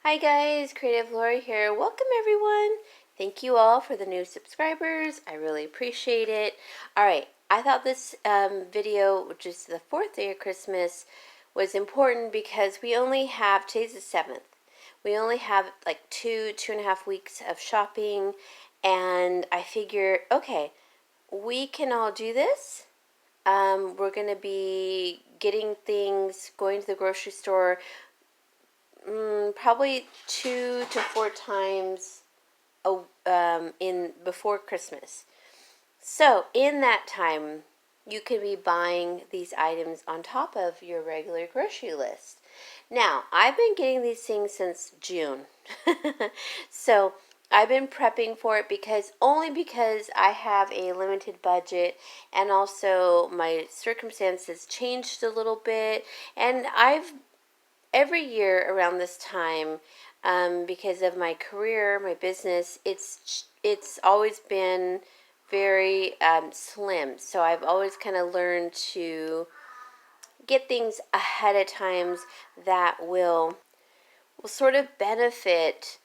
Hi guys, Creative Lori here. Welcome everyone. Thank you all for the new subscribers. I really appreciate it. Alright, I thought this video, which is the 4th day of Christmas, was important because we only have, today's the 7th. We only have like 2.5 weeks of shopping, and I figure, okay, we can all do this. We're going to be getting things, going to the grocery store, probably 2 to 4 times in before Christmas. So in that time, you could be buying these items on top of your regular grocery list. Now, I've been getting these things since June. So I've been prepping for it only because I have a limited budget, and also my circumstances changed a little bit, and every year around this time, because of my career, my business, it's always been very slim. So I've always kind of learned to get things ahead of times that will sort of benefit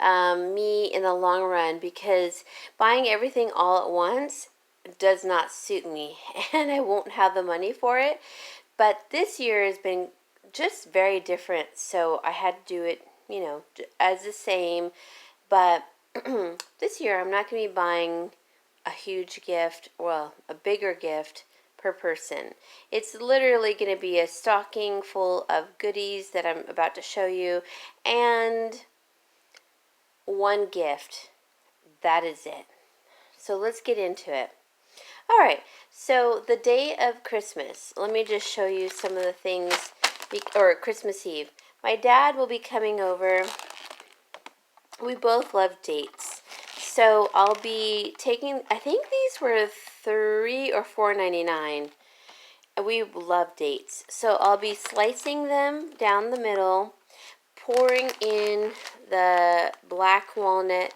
me in the long run, because buying everything all at once does not suit me and I won't have the money for it. But this year has been just very different, so I had to do it, as the same. But this year I'm not going to be buying a huge gift, well, a bigger gift per person. It's literally going to be a stocking full of goodies that I'm about to show you, and one gift. That is it. So let's get into it. Alright, so the day of Christmas, let me just show you some of the things, or Christmas Eve. My dad will be coming over. We both love dates. So I'll be taking, I think these were $3 or $4.99. We love dates. So I'll be slicing them down the middle, pouring in the black walnut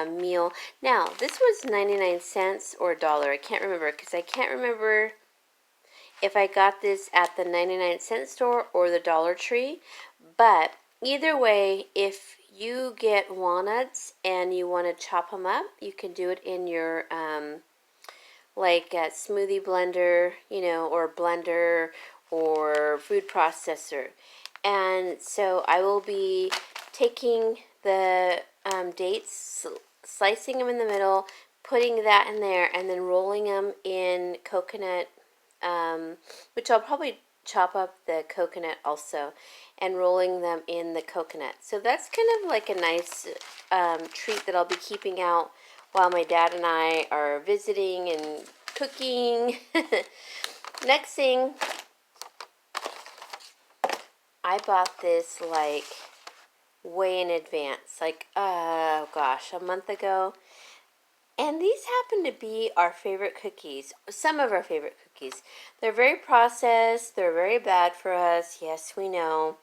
meal. Now, this was 99 cents or $1. I can't remember, because I can't remember if I got this at the 99-cent store or the Dollar Tree. But either way, if you get walnuts and you want to chop them up, you can do it in your like a smoothie blender, or blender or food processor. And so I will be taking the dates, slicing them in the middle, putting that in there, and then rolling them in coconut, which I'll probably chop up the coconut also, and rolling them in the coconut. So that's kind of like a nice treat that I'll be keeping out while my dad and I are visiting and cooking. Next thing, I bought this like way in advance, like, oh gosh, a month ago. And these happen to be our favorite cookies, some of our favorite cookies. They're very processed, they're very bad for us, yes, we know.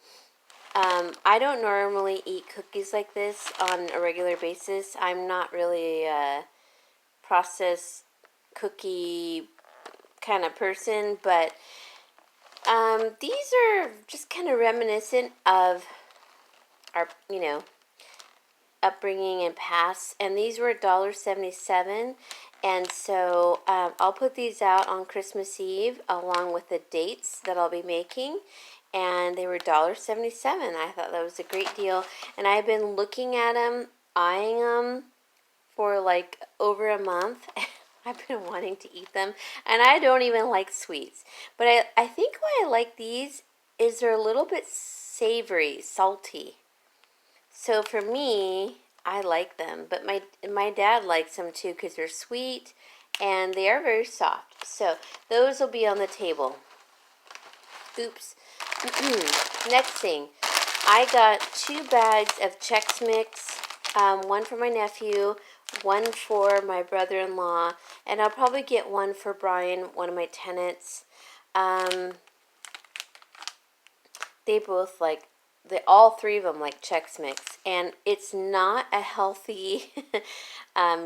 I don't normally eat cookies like this on a regular basis. I'm not really a processed cookie kind of person, but these are just kind of reminiscent of our, upbringing and past. And these were $1.77. And so I'll put these out on Christmas Eve along with the dates that I'll be making. And they were $1.77. I thought that was a great deal. And I've been looking at them, eyeing them for like over a month. I've been wanting to eat them. And I don't even like sweets. But I think why I like these is they're a little bit savory, salty. So for me, I like them. But my dad likes them too, because they're sweet and they are very soft. So those will be on the table. Oops. Next thing, I got 2 bags of Chex Mix, one for my nephew, one for my brother-in-law, and I'll probably get one for Brian, one of my tenants. They both all 3 of them like Chex Mix, and it's not a healthy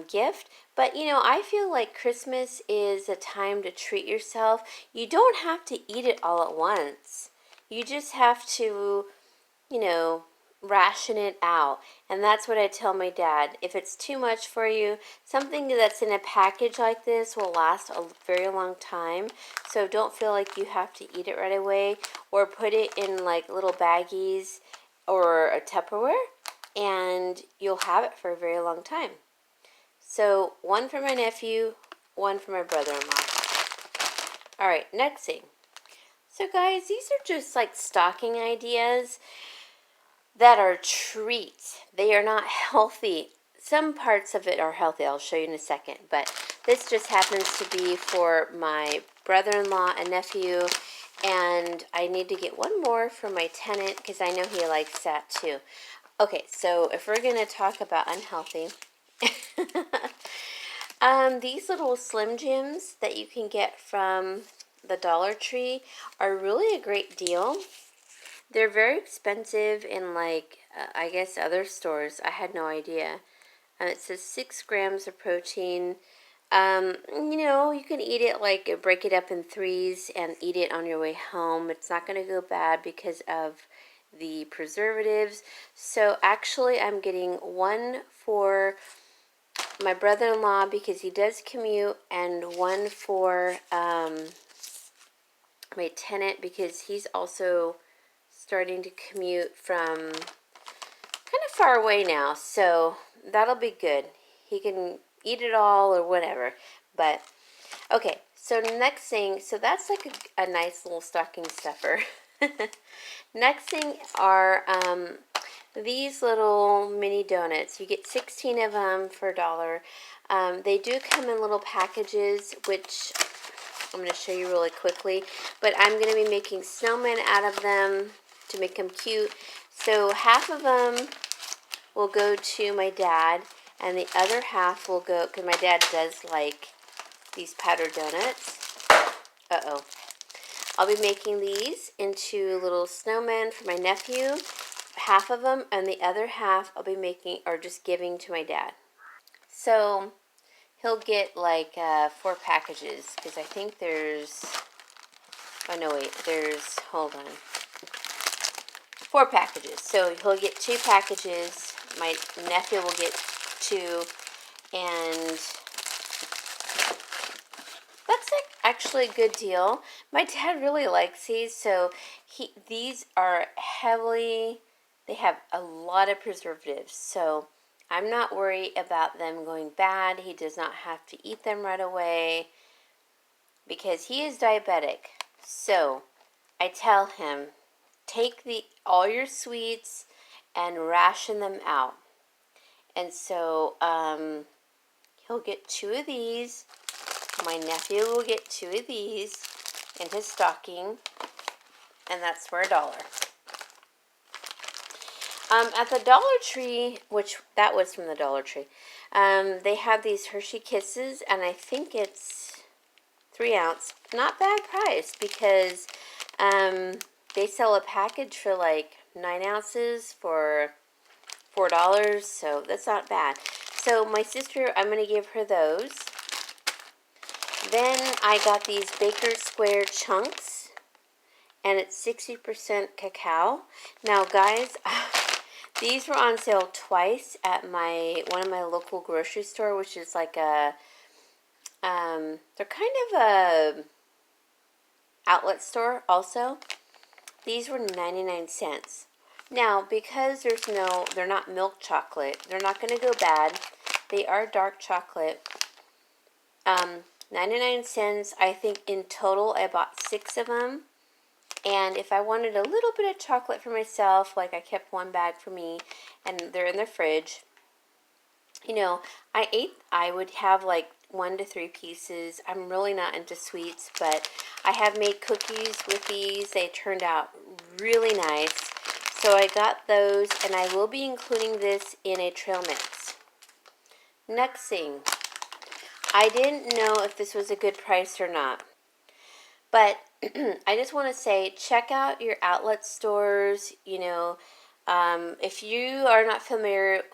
gift, but I feel like Christmas is a time to treat yourself. You don't have to eat it all at once. You just have to, ration it out. And that's what I tell my dad. If it's too much for you, something that's in a package like this will last a very long time. So don't feel like you have to eat it right away, or put it in like little baggies or a Tupperware, and you'll have it for a very long time. So one for my nephew, one for my brother-in-law. All right, next thing. So guys, these are just like stocking ideas that are treats. They are not healthy. Some parts of it are healthy. I'll show you in a second. But this just happens to be for my brother-in-law and nephew. And I need to get one more for my tenant because I know he likes that too. Okay, so if we're going to talk about unhealthy, these little Slim Jims that you can get from the Dollar Tree are really a great deal. They're very expensive in like, I guess other stores. I had no idea. It says 6 grams of protein. You know, you can eat it like, break it up in 3s and eat it on your way home. It's not going to go bad because of the preservatives. So actually I'm getting one for my brother-in-law because he does commute, and one for my tenant because he's also starting to commute from kind of far away now, so that'll be good. He can eat it all or whatever. But okay, so next thing, so that's like a nice little stocking stuffer. Next thing are these little mini donuts. You get 16 of them for $1. They do come in little packages, which I'm going to show you really quickly. But I'm going to be making snowmen out of them to make them cute. So half of them will go to my dad, and the other half will go, because my dad does like these powdered donuts. Uh-oh. I'll be making these into little snowmen for my nephew, half of them, and the other half I'll be making, or just giving to my dad. So he'll get like 4 packages, because I think there's, oh no wait, there's, hold on, 4 packages. So he'll get 2 packages, my nephew will get 2, and that's like actually a good deal. My dad really likes these, so these are heavily, they have a lot of preservatives, so I'm not worried about them going bad. He does not have to eat them right away because he is diabetic. So I tell him, take all your sweets and ration them out. And so he'll get 2 of these. My nephew will get 2 of these in his stocking, and that's for $1. At the Dollar Tree, which that was from the Dollar Tree, they have these Hershey Kisses, and I think it's 3 ounce. Not bad price because they sell a package for like 9 ounces for $4, so that's not bad. So my sister, I'm going to give her those. Then I got these Baker Square chunks, and it's 60% cacao. Now guys, these were on sale twice at one of my local grocery store, which is like a, they're kind of a outlet store also. These were 99 cents. Now, because they're not milk chocolate, they're not going to go bad. They are dark chocolate. 99 cents, I think in total I bought 6 of them. And if I wanted a little bit of chocolate for myself, like I kept 1 bag for me, and they're in the fridge, you know, I would have like 1 to 3 pieces. I'm really not into sweets, but I have made cookies with these. They turned out really nice. So I got those, and I will be including this in a trail mix. Next thing, I didn't know if this was a good price or not, but I just want to say, check out your outlet stores. You know, if you are not familiar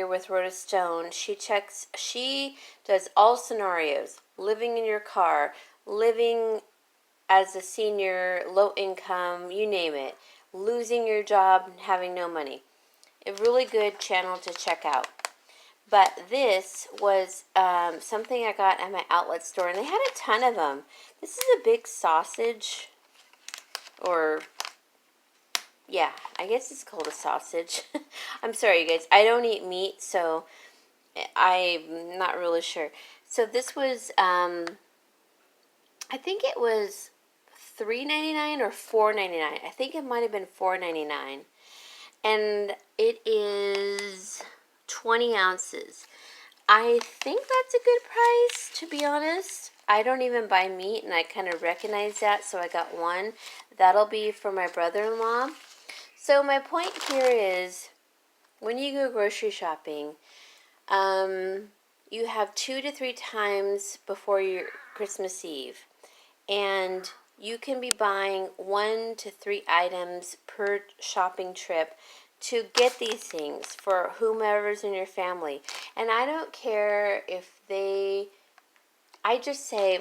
with Rhoda Stone, she does all scenarios: living in your car, living as a senior, low income, you name it, losing your job and having no money. A really good channel to check out. But this was something I got at my outlet store, and they had a ton of them. This is a big sausage, or yeah, I guess it's called a sausage. I'm sorry, you guys. I don't eat meat, so I'm not really sure. So this was, I think it was $3.99 or $4.99. I think it might have been $4.99. And it is 20 ounces. I think that's a good price, to be honest. I don't even buy meat, and I kind of recognize that, so I got one. That'll be for my brother-in-law. So my point here is, when you go grocery shopping, you have 2 to 3 times before your Christmas Eve, and you can be buying 1 to 3 items per shopping trip to get these things for whomever's in your family. And I don't care if I just say,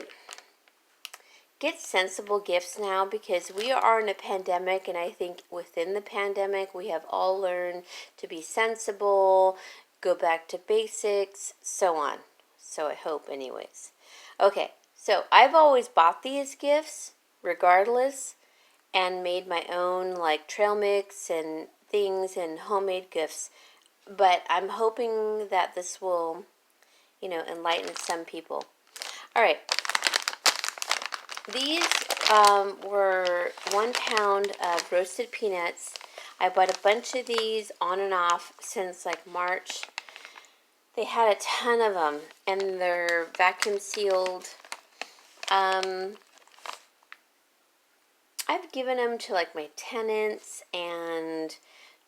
get sensible gifts now, because we are in a pandemic, and I think within the pandemic we have all learned to be sensible, go back to basics, so on. So I hope anyways. Okay, so I've always bought these gifts regardless and made my own like trail mix and things and homemade gifts. But I'm hoping that this will, enlighten some people. All right. These were 1 pound of roasted peanuts. I bought a bunch of these on and off since like March. They had a ton of them, and they're vacuum sealed. I've given them to like my tenants and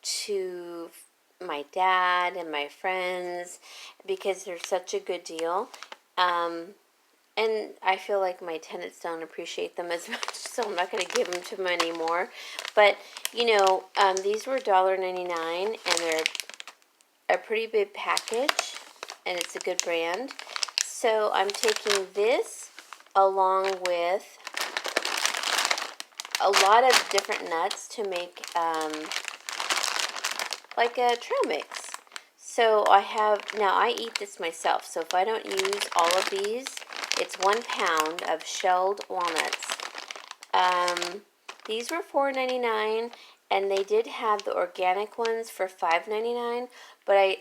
to my dad and my friends because they're such a good deal. And I feel like my tenants don't appreciate them as much, so I'm not going to give them to them anymore. But, these were $1.99, and they're a pretty big package, and it's a good brand. So I'm taking this along with a lot of different nuts to make like a trail mix. So I eat this myself, so if I don't use all of these, it's 1 pound of shelled walnuts. These were $4.99, and they did have the organic ones for $5.99, but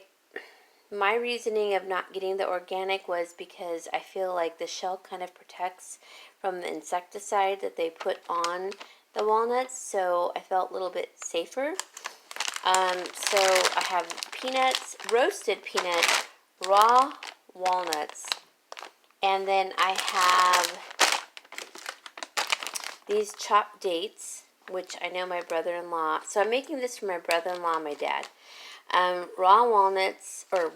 my reasoning of not getting the organic was because I feel like the shell kind of protects from the insecticide that they put on the walnuts, so I felt a little bit safer. So I have peanuts, roasted peanuts, raw walnuts, and then I have these chopped dates, which I know my brother-in-law, so I'm making this for my brother-in-law and my dad. Raw walnuts, or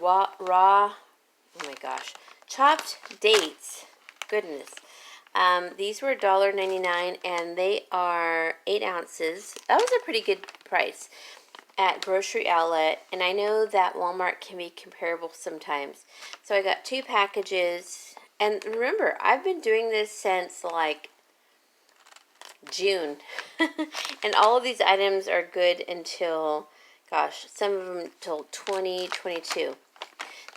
chopped dates, goodness. These were $1.99, and they are 8 ounces. That was a pretty good price at Grocery Outlet, and I know that Walmart can be comparable sometimes. So I got 2 packages, and remember, I've been doing this since like June, and all of these items are good until, some of them until 2022.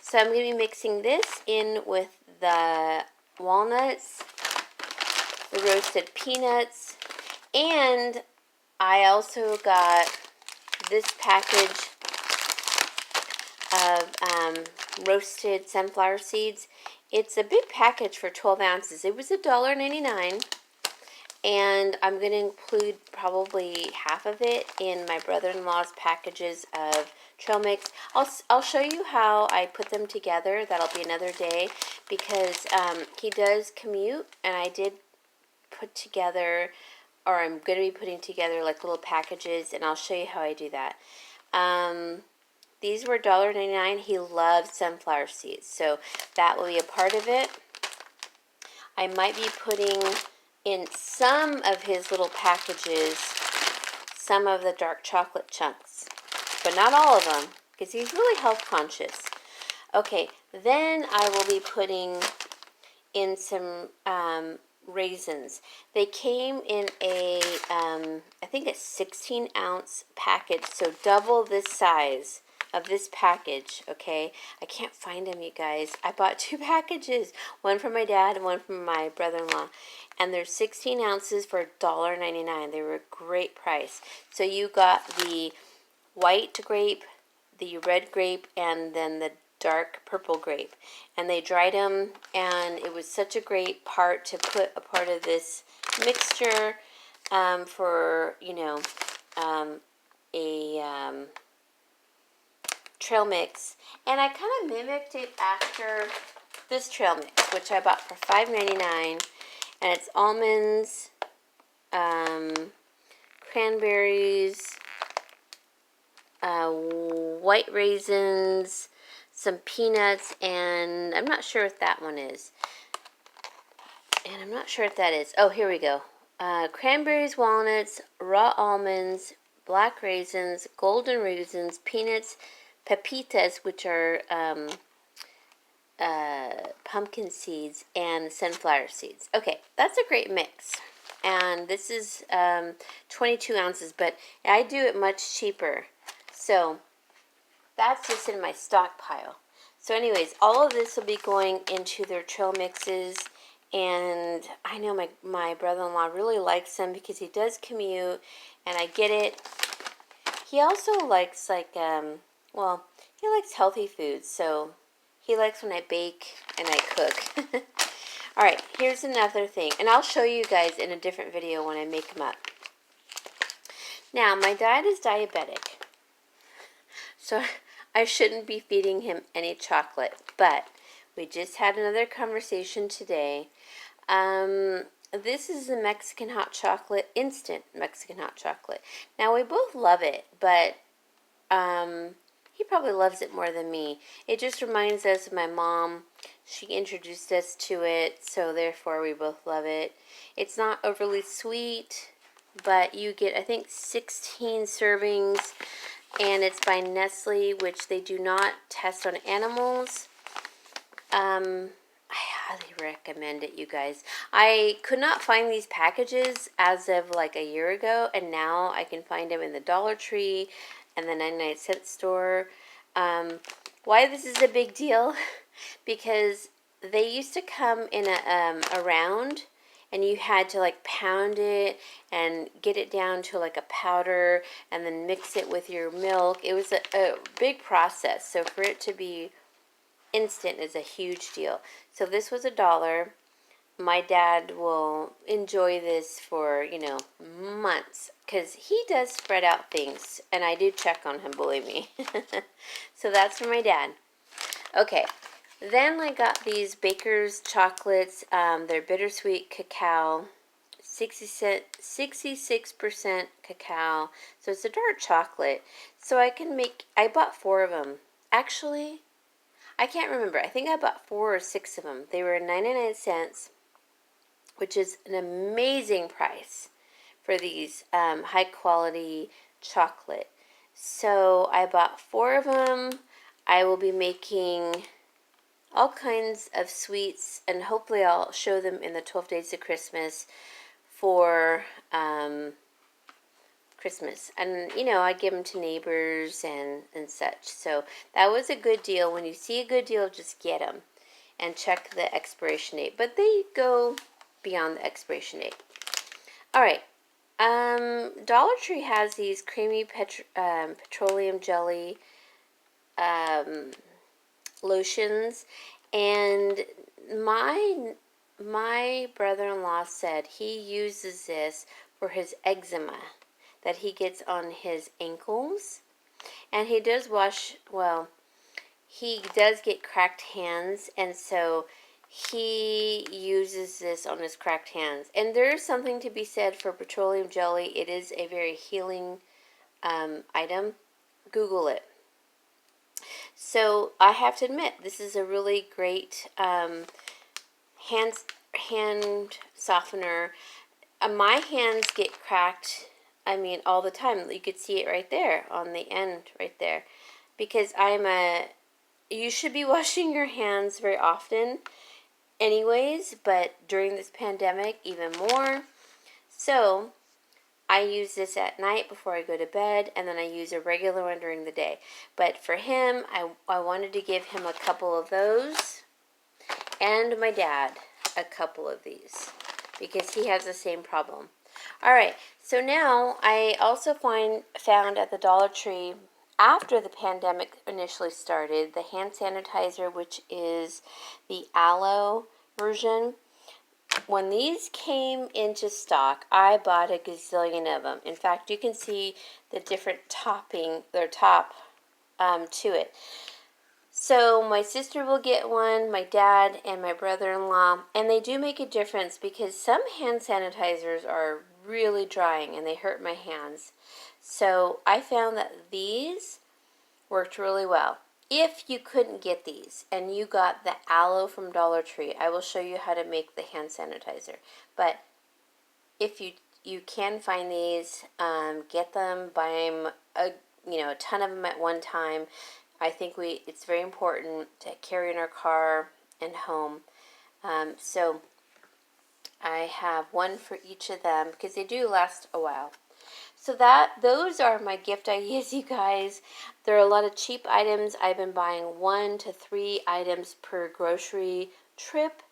So I'm going to be mixing this in with the walnuts, the roasted peanuts, and I also got this package of roasted sunflower seeds. It's a big package for 12 ounces. It was $1.99, and I'm going to include probably half of it in my brother-in-law's packages of trail mix. I'll show you how I put them together. That'll be another day, because he does commute, and I did put together, or I'm going to be putting together like little packages, and I'll show you how I do that. These were $1.99. He loves sunflower seeds, so that will be a part of it. I might be putting in some of his little packages some of the dark chocolate chunks, but not all of them, because he's really health conscious. Okay, then I will be putting in some raisins. They came in a, I think a 16-ounce package, so double this size of this package, okay? I can't find them, you guys. I bought 2 packages, one for my dad and one for my brother-in-law, and they're 16 ounces for $1.99. They were a great price. So you got the white grape, the red grape, and then the dark purple grape, and they dried them, and it was such a great part to put a part of this mixture for, you know, a trail mix. And I kind of mimicked it after this trail mix, which I bought for $5.99, and it's almonds, cranberries, white raisins, some peanuts, and I'm not sure what that one is. And I'm not sure what that is. Oh, here we go. Cranberries, walnuts, raw almonds, black raisins, golden raisins, peanuts, pepitas, which are pumpkin seeds, and sunflower seeds. Okay, that's a great mix. And this is 22 ounces, but I do it much cheaper. So that's just in my stockpile. So anyways, all of this will be going into their trail mixes. And I know my brother-in-law really likes them because he does commute, and I get it. He also likes, like, well, he likes healthy foods, so he likes when I bake and I cook. All right, here's another thing, and I'll show you guys in a different video when I make them up. Now, my dad is diabetic, so I shouldn't be feeding him any chocolate, but we just had another conversation today. This is the Mexican hot chocolate, instant Mexican hot chocolate. Now, we both love it, but he probably loves it more than me. It just reminds us of my mom. She introduced us to it, so therefore we both love it. It's not overly sweet, but you get, I think, 16 servings, and it's by Nestle, which they do not test on animals. I highly recommend it, you guys. I could not find these packages as of like a year ago, and now I can find them in the Dollar Tree and the 99-cent store. Why this is a big deal? Because they used to come in a round, and you had to like pound it and get it down to like a powder and then mix it with your milk. It was a big process. So for it to be instant is a huge deal. So this was $1. My dad will enjoy this for, you know, months, because he does spread out things, and I do check on him, believe me. So that's for my dad. Okay, then I got these Baker's chocolates. They're bittersweet cacao, 66% cacao, so it's a dark chocolate. So I bought 4 of them. Actually, I can't remember. I think I bought 4 or 6 of them. They were 99 cents, which is an amazing price for these high quality chocolate. So I bought 4 of them. I will be making all kinds of sweets, and hopefully I'll show them in the 12 Days of Christmas for Christmas. And, you know, I give them to neighbors and such. So that was a good deal. When you see a good deal, just get them and check the expiration date. But they go beyond the expiration date. All right. Dollar Tree has these creamy petroleum jelly lotions, and my brother-in-law said he uses this for his eczema that he gets on his ankles, and he does he does get cracked hands, and so he uses this on his cracked hands. And there is something to be said for petroleum jelly. It is a very healing item. Google it. So I have to admit, this is a really great hand softener. My hands get cracked, I mean, all the time. You could see it right there on the end right there. Because you should be washing your hands very often. anyways, but during this pandemic, even more. So I use this at night before I go to bed, and then I use a regular one during the day. But for him, I wanted to give him a couple of those, and my dad a couple of these, because he has the same problem. Alright, so now I also found at the Dollar Tree, after the pandemic initially started, the hand sanitizer, which is the aloe version. When these came into stock, I bought a gazillion of them. In fact, you can see the different topping, their top to it. So my sister will get one, my dad and my brother-in-law, and they do make a difference because some hand sanitizers are really drying and they hurt my hands. So I found that these worked really well. If you couldn't get these and you got the aloe from Dollar Tree, I will show you how to make the hand sanitizer. But if you can find these, get them, buy them, a ton of them at one time. I think it's very important to carry in our car and home. So I have one for each of them because they do last a while. So those are my gift ideas, you guys. There are a lot of cheap items. I've been buying 1 to 3 items per grocery trip.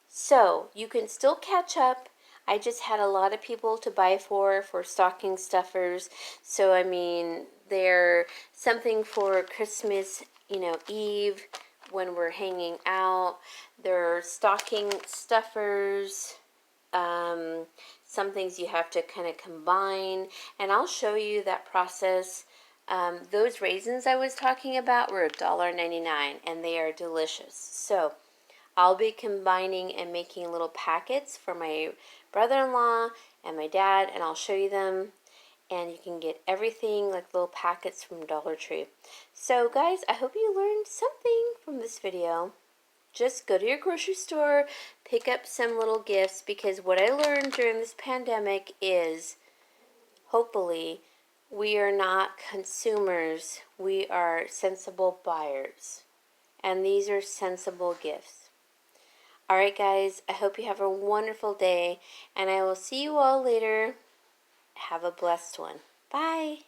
So you can still catch up. I just had a lot of people to buy for stocking stuffers. So I mean, they're something for Christmas, Eve when we're hanging out. They're stocking stuffers. Some things you have to kind of combine, and I'll show you that process. Those raisins I was talking about were $1.99, and they are delicious. So I'll be combining and making little packets for my brother-in-law and my dad, and I'll show you them. And you can get everything like little packets from Dollar Tree. So guys, I hope you learned something from this video. Just go to your grocery store, pick up some little gifts, because what I learned during this pandemic is, hopefully, we are not consumers, we are sensible buyers. And these are sensible gifts. Alright guys, I hope you have a wonderful day, and I will see you all later. Have a blessed one. Bye!